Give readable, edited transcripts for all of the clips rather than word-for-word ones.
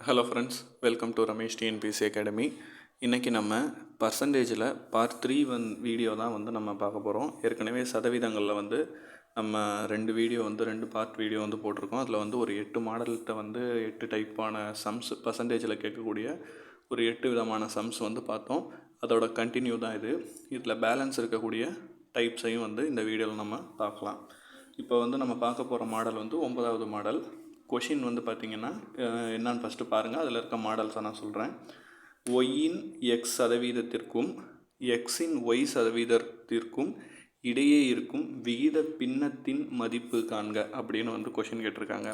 Hello friends, welcome to Ramesh TNPSC academy. இன்றைக்கி நம்ம பர்சன்டேஜில் பார்ட் 3 வீடியோ தான் நம்ம பார்க்க போகிறோம். ஏற்கனவே சதவீதங்களில் நம்ம 2 பார்ட் வீடியோ போட்டிருக்கோம். அதில் ஒரு 8 மாடல்கிட்ட 8 டைப்பான சம்ஸ் பர்சன்டேஜில் கேட்கக்கூடிய ஒரு 8 விதமான சம்ஸ் பார்த்தோம். அதோட கண்டினியூ தான் இது. இதில் பேலன்ஸ் இருக்கக்கூடிய டைப்ஸையும் இந்த வீடியோவில் நம்ம பார்க்கலாம். இப்போ நம்ம பார்க்க போகிற மாடல் 9வது மாடல். கொஷின் பார்த்திங்கன்னா என்னான்னு ஃபஸ்ட்டு பாருங்கள். அதில் இருக்க மாடல்ஸை நான் சொல்கிறேன். ஒய்யின் எக்ஸ் சதவீதத்திற்கும் எக்ஸின் ஒய் சதவீதத்திற்கும் இடையே இருக்கும் விகித பின்னத்தின் மதிப்பு காண்க அப்படின்னு கொஷின் கேட்டிருக்காங்க.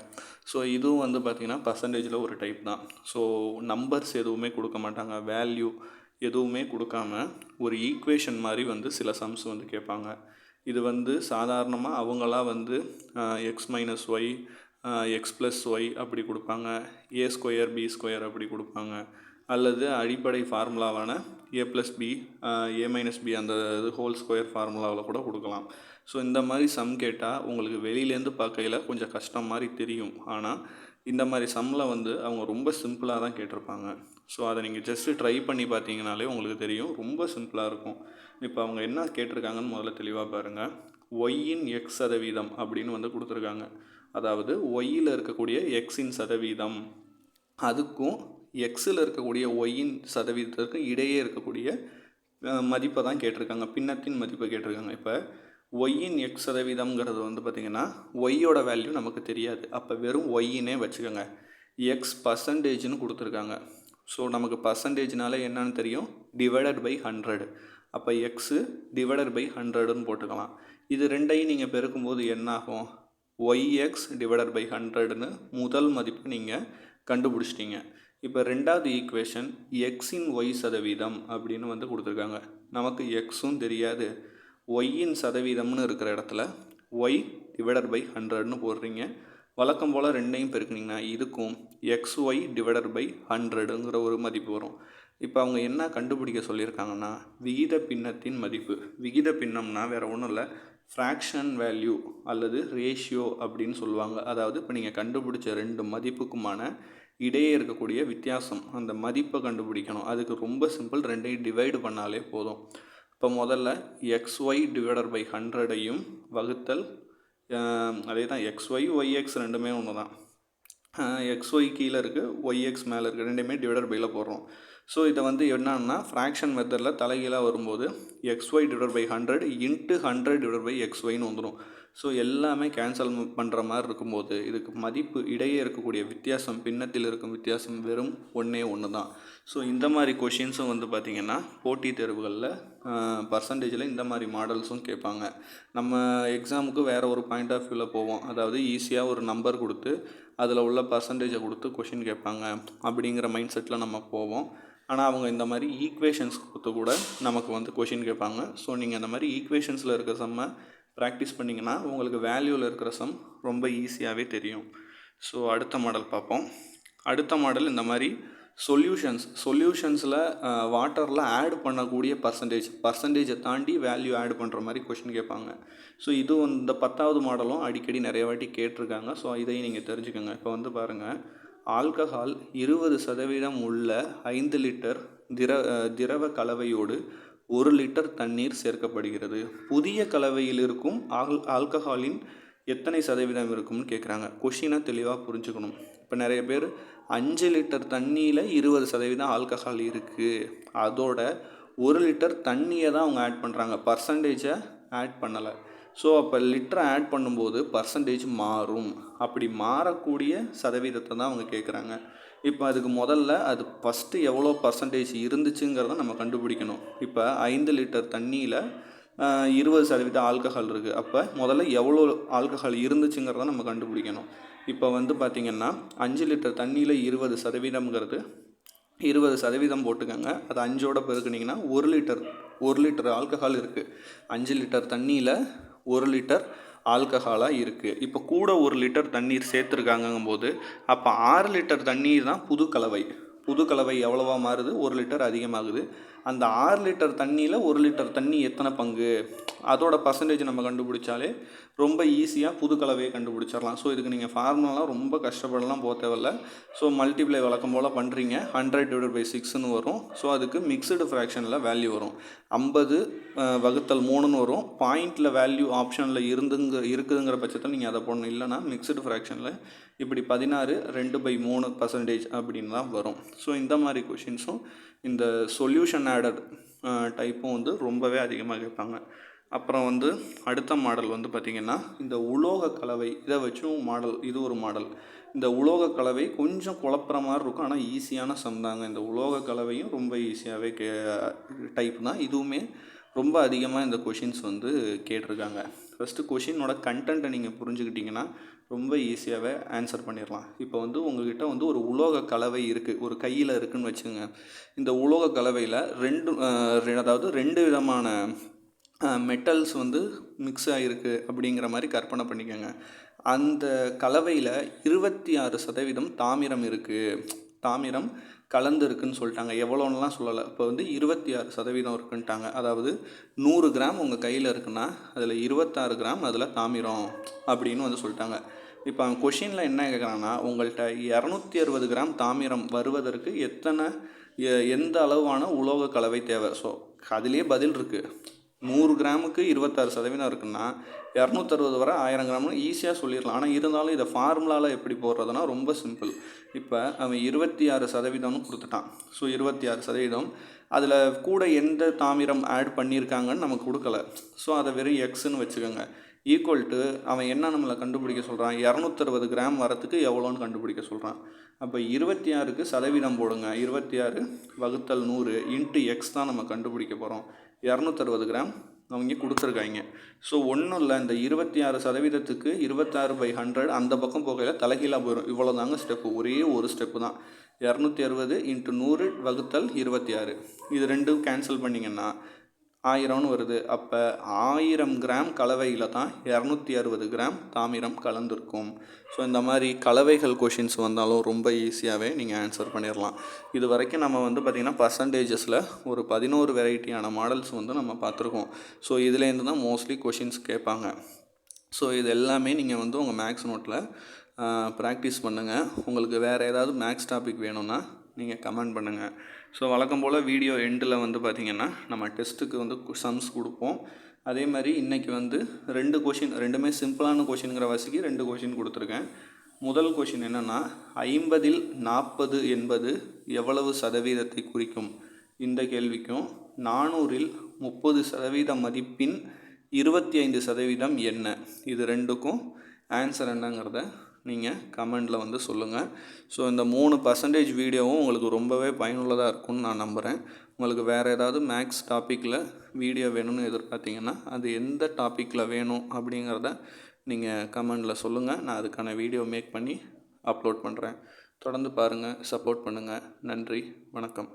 ஸோ இதுவும் பார்த்திங்கன்னா பர்சன்டேஜில் ஒரு டைப் தான். ஸோ நம்பர்ஸ் எதுவுமே கொடுக்க மாட்டாங்க, வேல்யூ எதுவுமே கொடுக்காம ஒரு ஈக்குவேஷன் மாதிரி சில சம்ஸ் கேட்பாங்க. இது சாதாரணமாக அவங்களா X minus Y X plus Y அப்படி கொடுப்பாங்க, ஏ ஸ்கொயர் பி ஸ்கொயர் அப்படி கொடுப்பாங்க, அல்லது அடிப்படை ஃபார்முலாவான ஏ plus B A minus B அந்த ஹோல் ஸ்கொயர் ஃபார்முலாவில் கூட கொடுக்கலாம். ஸோ இந்த மாதிரி சம் கேட்டால் உங்களுக்கு வெளியிலேருந்து பார்க்கையில் கொஞ்சம் கஷ்டம் மாதிரி தெரியும். ஆனால் இந்த மாதிரி சம்மில் அவங்க ரொம்ப சிம்பிளாக தான் கேட்டிருப்பாங்க. ஸோ அதை நீங்கள் ஜஸ்ட்டு ட்ரை பண்ணி பார்த்தீங்கனாலே உங்களுக்கு தெரியும், ரொம்ப சிம்பிளாக இருக்கும். இப்போ அவங்க என்ன கேட்டிருக்காங்கன்னு முதல்ல தெளிவாக பாருங்கள். ஒய்யின் எக்ஸ் சதவீதம் அப்படின்னு கொடுத்துருக்காங்க. அதாவது ஒய்யில் இருக்கக்கூடிய எக்ஸின் சதவீதம் அதுக்கும் எக்ஸில் இருக்கக்கூடிய ஒய்யின் சதவீதத்திற்கும் இடையே இருக்கக்கூடிய மதிப்பை தான் கேட்டிருக்காங்க, பின்னத்தின் மதிப்பை கேட்டிருக்காங்க. இப்போ ஒய்யின் எக்ஸ் சதவீதம்ங்கிறது பார்த்திங்கன்னா ஒய்யோட வேல்யூ நமக்கு தெரியாது. அப்போ வெறும் ஒய்யினே வச்சுக்கோங்க. எக்ஸ் பர்சன்டேஜ்னு கொடுத்துருக்காங்க. ஸோ நமக்கு பர்சன்டேஜ்னால என்னன்னு தெரியும், டிவைடட் பை 100. அப்போ எக்ஸு டிவைடட் பை 100ன்னு போட்டுக்கலாம். இது ரெண்டையும் நீங்கள் பெருக்கும்போது என்னாகும், ஒய்எக்ஸ் டிவைடட் பை 100ன்னு முதல் மதிப்பு நீங்கள் கண்டுபிடிச்சிட்டிங்க. இப்போ ரெண்டாவது ஈக்குவேஷன் எக்ஸின் ஒய் சதவீதம் அப்படின்னு கொடுத்துருக்காங்க. நமக்கு எக்ஸும் தெரியாது, ஒய்யின் சதவீதம்னு இருக்கிற இடத்துல ஒய் டிவைடட் பை 100ன்னு போடுறீங்க. வழக்கம் போல் ரெண்டையும் பெருக்குனிங்கன்னா இதுக்கும் எக்ஸ் ஒய் டிவைடட் பை 100ங்கிற ஒரு மதிப்பு வரும். இப்போ அவங்க என்ன கண்டுபிடிக்க சொல்லியிருக்காங்கன்னா விகித பின்னத்தின் மதிப்பு. விகித பின்னம்னா வேறு ஒன்றும் இல்லை, ஃப்ராக்ஷன் வேல்யூ அல்லது ரேஷியோ அப்படின்னு சொல்லுவாங்க. அதாவது இப்போ நீங்கள் கண்டுபிடிச்ச 2 மதிப்புக்குமான இடையே இருக்கக்கூடிய வித்தியாசம், அந்த மதிப்பை கண்டுபிடிக்கணும். அதுக்கு ரொம்ப சிம்பிள், ரெண்டையும் டிவைடு பண்ணாலே போதும். இப்போ முதல்ல எக்ஸ்ஒய் டிவைடட் பை 100ஐயும் வகுத்தல் அதே தான் எக்ஸ்ஒய் ஒய்எக்ஸ் ரெண்டுமே ஒன்று தான். எக்ஸ்ஒய் கீழே இருக்குது, ஒய்எக்ஸ் மேலே இருக்குது, ரெண்டுமே டிவைடட் பையில் போடுறோம். ஸோ இதை என்னன்னா ஃப்ராக்ஷன் மெத்தடில் தலைகீழாக வரும்போது XY divide by 100 into 100 divide by எக்ஸ்ஒய்னு வந்துடும். ஸோ எல்லாமே கேன்சல் பண்ணுற மாதிரி இருக்கும்போது இதுக்கு மதிப்பு இடையே இருக்கக்கூடிய வித்தியாசம், பின்னத்தில் இருக்கும் வித்தியாசம் வெறும் ஒன்று தான். ஸோ இந்த மாதிரி கொஷின்ஸும் பார்த்திங்கன்னா போட்டித் தேர்வுகளில் பர்சன்டேஜில் இந்த மாதிரி மாடல்ஸும் கேட்பாங்க. நம்ம எக்ஸாமுக்கு வேறு ஒரு பாயிண்ட் ஆஃப் வியூவில் போவோம். அதாவது ஈஸியாக ஒரு நம்பர் கொடுத்து அதில் உள்ள பர்சன்டேஜை கொடுத்து கொஷின் கேட்பாங்க அப்படிங்கிற மைண்ட் செட்டில் நம்ம போவோம். ஆனால் அவங்க இந்த மாதிரி ஈக்குவேஷன்ஸ் கொடுத்து கூட நமக்கு கொஷின் கேட்பாங்க. ஸோ நீங்கள் அந்த மாதிரி ஈக்குவேஷன்ஸில் இருக்கிற சம்மை ப்ராக்டிஸ் பண்ணிங்கன்னா உங்களுக்கு வேல்யூவில் இருக்கிற சம் ரொம்ப ஈஸியாகவே தெரியும். ஸோ அடுத்த மாடல் பார்ப்போம். அடுத்த மாடல் இந்த மாதிரி சொல்யூஷன்ஸில் வாட்டரில் ஆட் பண்ணக்கூடிய பர்சன்டேஜை தாண்டி வேல்யூ ஆட் பண்ணுற மாதிரி கொஷின் கேட்பாங்க. ஸோ இது இந்த 10வது மாடலும் அடிக்கடி நிறைய வாட்டி கேட்டிருக்காங்க. ஸோ இதையும் நீங்கள் தெரிஞ்சுக்கோங்க. இப்போ பாருங்கள், ஆல்கஹால் 20% உள்ள 5 லிட்டர் திரவ கலவையோடு 1 லிட்டர் தண்ணீர் சேர்க்கப்படுகிறது. புதிய கலவையில் இருக்கும் ஆல்கஹாலின் எத்தனை சதவீதம் இருக்கும்னு கேட்குறாங்க. கொஷினை தெளிவாக புரிஞ்சுக்கணும். இப்போ நிறைய பேர் 5 லிட்டர் தண்ணியில் 20% ஆல்கஹால் இருக்குது, அதோட 1 லிட்டர் தண்ணியை தான் அவங்க ஆட் பண்ணுறாங்க, பர்சன்டேஜை ஆட் பண்ணலை. ஸோ அப்போ லிட்டரை ஆட் பண்ணும்போது பர்சன்டேஜ் மாறும். அப்படி மாறக்கூடிய சதவீதத்தை தான் அவங்க கேட்குறாங்க. இப்போ அதுக்கு முதல்ல அது ஃபஸ்ட்டு எவ்வளோ பர்சன்டேஜ் இருந்துச்சுங்கிறத நம்ம கண்டுபிடிக்கணும். இப்போ 5 லிட்டர் தண்ணியில் 20% ஆல்கஹால் இருக்குது. அப்போ முதல்ல எவ்வளோ ஆல்கஹால் இருந்துச்சுங்கிறத நம்ம கண்டுபிடிக்கணும். இப்போ பார்த்திங்கன்னா 5 லிட்டர் தண்ணியில் 20%ங்கிறது 20% போட்டுக்கோங்க. அது 5ஓட பெருக்குனிங்கன்னா 1 லிட்டர் ஆல்கஹால் இருக்குது. 5 லிட்டர் தண்ணியில் 1 லிட்டர் ஆல்கஹாலாக இருக்குது. இப்போ கூட 1 லிட்டர் தண்ணீர் சேர்த்துருக்காங்கங்கும்போது அப்போ 6 லிட்டர் தண்ணீர் தான் புது கலவை எவ்வளவா மாறுது, 1 லிட்டர் அதிகமாகுது. அந்த 6 லிட்டர் தண்ணியில் 1 லிட்டர் தண்ணி எத்தனை பங்கு, அதோட பர்சன்டேஜ் நம்ம கண்டுபிடிச்சாலே ரொம்ப ஈஸியாக புது கலவையை கண்டுபிடிச்சிடலாம். ஸோ இதுக்கு நீங்கள் ஃபார்முலாலாம் ரொம்ப கஷ்டப்படலாம் போக தேவையில்ல. ஸோ மல்டிப்ளை வழக்கம் போல் பண்ணுறீங்க, 100/6ன்னு வரும். ஸோ அதுக்கு மிக்சடு ஃப்ராக்ஷனில் வேல்யூ வரும், 50/3ன்னு வரும். பாயிண்டில் வேல்யூ ஆப்ஷனில் இருக்குதுங்கிற பட்சத்தில் நீங்கள் அதை போடணும். இல்லைனா மிக்சடு ஃப்ராக்ஷனில் இப்படி 16 2/3% அப்படின்னு தான் வரும். ஸோ இந்த மாதிரி கொஷின்ஸும் இந்த சொல்யூஷன் ஆடட் டைப்பும் வந்து ரொம்பவே அதிகமாக கேட்பாங்க. அப்புறம் வந்து அடுத்த மாடல் வந்து பார்த்திங்கன்னா இந்த உலோக கலவை, இதை வச்சும் மாடல், இது ஒரு மாடல். இந்த உலோக கலவை கொஞ்சம் குழப்புற மாதிரி இருக்கும், ஆனால் ஈஸியான சம் தாங்க. இந்த உலோக கலவையும் ரொம்ப ஈஸியாகவே டைப் தான். இதுவுமே ரொம்ப அதிகமாக இந்த கொஷின்ஸ் வந்து கேட்டிருக்காங்க. ஃபஸ்ட்டு கொஷினோட கண்டென்ட்டை நீங்கள் புரிஞ்சுக்கிட்டிங்கன்னா ரொம்ப ஈஸியாகவே ஆன்சர் பண்ணிடலாம். இப்போ வந்து உங்கள்கிட்ட வந்து ஒரு உலோக கலவை இருக்குது, ஒரு கையில் இருக்குதுன்னு வச்சுக்கோங்க. இந்த உலோக கலவையில் ரெண்டு விதமான மெட்டல்ஸ் வந்து மிக்ஸ் ஆகிருக்கு அப்படிங்கிற மாதிரி கற்பனை பண்ணிக்கோங்க. அந்த கலவையில் 26% தாமிரம் இருக்குது, தாமிரம் கலந்து இருக்குதுன்னு சொல்லிட்டாங்க. எவ்வளோன்னெலாம் சொல்லலை, இப்போ வந்து 26% இருக்குன்ட்டாங்க. அதாவது 100 கிராம் உங்கள் கையில் இருக்குன்னா அதில் 26 கிராம் அதில் தாமிரம் அப்படின்னு வந்து சொல்லிட்டாங்க. இப்போ கொஷினில் என்ன கேட்குறாங்கன்னா, உங்கள்கிட்ட 260 கிராம் தாமிரம் வருவதற்கு எந்த அளவான உலோக கலவை தேவை. ஸோ அதிலே பதில் இருக்குது. 100 கிராமுக்கு 26% இருக்குன்னா 260 வர 1000 கிராம்னு ஈஸியாக சொல்லிடலாம். ஆனால் இருந்தாலும் இதை ஃபார்முலாவில் எப்படி போடுறதுனா ரொம்ப சிம்பிள். இப்போ அவன் 26%ன்னு கொடுத்துட்டான். ஸோ 26%, அதில் கூட எந்த தாமிரம் ஆட் பண்ணியிருக்காங்கன்னு நமக்கு கொடுக்கல. ஸோ அதை வெறும் எக்ஸ்ன்னு வச்சுக்கோங்க. ஈக்குவல் டு அவன் என்ன நம்மளை கண்டுபிடிக்க சொல்கிறான், 260 கிராம் வரத்துக்கு எவ்வளோன்னு கண்டுபிடிக்க சொல்கிறான். அப்போ 26க்கு சதவீதம் போடுங்க, 26/100 இன்ட்டு எக்ஸ் தான் நம்ம கண்டுபிடிக்க போகிறோம். 260 கிராம் அவங்க கொடுத்துருக்காங்க. ஸோ ஒன்றும் இல்லை, இந்த 26%க்கு 26/100 அந்த பக்கம் போகையில் தலைகீழாக போயிடும். இவ்வளோ தாங்க ஸ்டெப்பு, ஒரே ஒரு ஸ்டெப்பு தான். 260 × 100/26, இது ரெண்டும் கேன்சல் பண்ணிங்கன்னா 1000ன்னு வருது. அப்போ 1000 கிராம் கலவையில் தான் 260 கிராம் தாமிரம் கலந்துருக்கும். ஸோ இந்த மாதிரி கலவைகள் கொஷின்ஸ் வந்தாலும் ரொம்ப ஈஸியாகவே நீங்கள் ஆன்சர் பண்ணிடலாம். இது வரைக்கும் நம்ம வந்து பார்த்திங்கன்னா பர்சன்டேஜஸில் ஒரு 11 வெரைட்டியான மாடல்ஸ் வந்து நம்ம பார்த்துருக்கோம். ஸோ இதுலேருந்து தான் மோஸ்ட்லி கொஷின்ஸ் கேட்பாங்க. ஸோ இது எல்லாமே நீங்கள் வந்து உங்கள் மேக்ஸ் நோட்டில் ப்ராக்டிஸ் பண்ணுங்கள். உங்களுக்கு வேறு ஏதாவது மேக்ஸ் டாபிக் வேணும்னா நீங்கள் கமெண்ட் பண்ணுங்கள். ஸோ வழக்கம் போல் வீடியோ எண்டில் வந்து பார்த்திங்கன்னா நம்ம டெஸ்ட்டுக்கு வந்து சம்ஸ் கொடுப்போம். அதே மாதிரி இன்றைக்கி வந்து 2 கொஷின், ரெண்டுமே சிம்பிளான கொஷின்ங்கிற வாசிக்கு 2 கொஷின் கொடுத்துருக்கேன். முதல் கொஷின் என்னென்னா, 50ல் 40 என்பது எவ்வளவு சதவீதத்தை குறிக்கும்? இந்த கேள்விக்கும் 400ல் 30% மதிப்பின் 25% என்ன? இது ரெண்டுக்கும் ஆன்சர் என்னங்கிறத நீங்கள் கமெண்டில் வந்து சொல்லுங்கள். ஸோ இந்த 3% வீடியோவும் உங்களுக்கு ரொம்பவே பயனுள்ளதாக இருக்கும்னு நான் நம்புகிறேன். உங்களுக்கு வேறு ஏதாவது மேக்ஸ் டாப்பிக்கில் வீடியோ வேணும்னு எதிர்பார்த்தீங்கன்னா அது எந்த டாப்பிக்கில் வேணும் அப்படிங்கிறத நீங்கள் கமெண்டில் சொல்லுங்கள். நான் அதுக்கான வீடியோ மேக் பண்ணி அப்லோட் பண்ணுறேன். தொடர்ந்து பாருங்கள், சப்போர்ட் பண்ணுங்கள். நன்றி, வணக்கம்.